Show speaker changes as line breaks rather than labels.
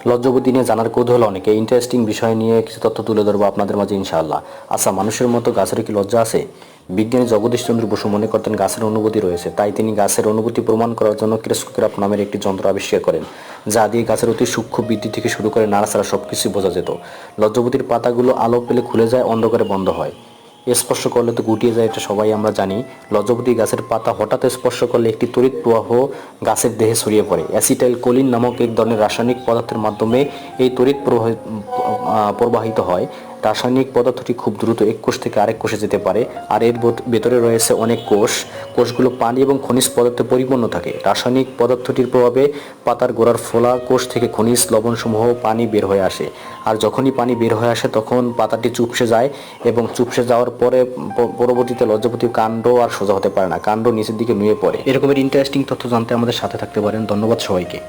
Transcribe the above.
লজ্জাবতী নিয়ে জানার কৌতূহল অনেকে। ইন্টারেস্টিং বিষয় নিয়ে কিছু তথ্য তুলে ধরবো আপনাদের মাঝে ইনশাআল্লাহ। আচ্ছা, মানুষের মতো গাছের কি লজ্জা আছে? বিজ্ঞানী জগদীশচন্দ্র বসু মনে করতেন গাছের অনুভূতি রয়েছে, তাই তিনি গাছের অনুভূতি প্রমাণ করার জন্য ক্রেস্কোগ্রাফ নামের একটি যন্ত্র আবিষ্কার করেন, যা দিয়ে গাছের অতি সূক্ষ্ম বৃদ্ধি থেকে শুরু করে নাড়াচাড়া সবকিছু বোঝা যেত। লজ্জাবতীর পাতাগুলো আলো পেলে খুলে যায়, অন্ধকারে বন্ধ হয়, স্পর্শ করলে তো গুটিয়ে যায়, এটা সবাই আমরা জানি। লজ্জাবতী গাছের পাতা হঠাৎ স্পর্শ করলে একটি তড়িৎ প্রবাহ গাছের দেহে ছড়িয়ে পড়ে। অ্যাসিটাইল কোলিন নামক এক ধরনের রাসায়নিক পদার্থের মাধ্যমে এই তড়িৎ প্রবাহিত হয়। রাসায়নিক পদার্থটি খুব দ্রুত এক কোষ থেকে আরেক কোষে যেতে পারে, আর এর ভেতরে রয়েছে অনেক কোষগুলো পানি এবং খনিজ পদার্থে পরিপূর্ণ থাকে। রাসায়নিক পদার্থটির প্রভাবে পাতার গোড়ার ফোলা কোষ থেকে খনিজ লবণসমূহ পানি বের হয়ে আসে, আর যখনই পানি বের হয়ে আসে তখন পাতাটি চুপসে যায়, এবং চুপসে যাওয়ার পরে পরবর্তীতে লজ্জাবতীর কাণ্ড আর সোজা হতে পারে না, কাণ্ড নিচের দিকে নুয়ে পড়ে। এরকমের ইন্টারেস্টিং তথ্য জানতে আমাদের সাথে থাকতে পারেন। ধন্যবাদ সবাইকে।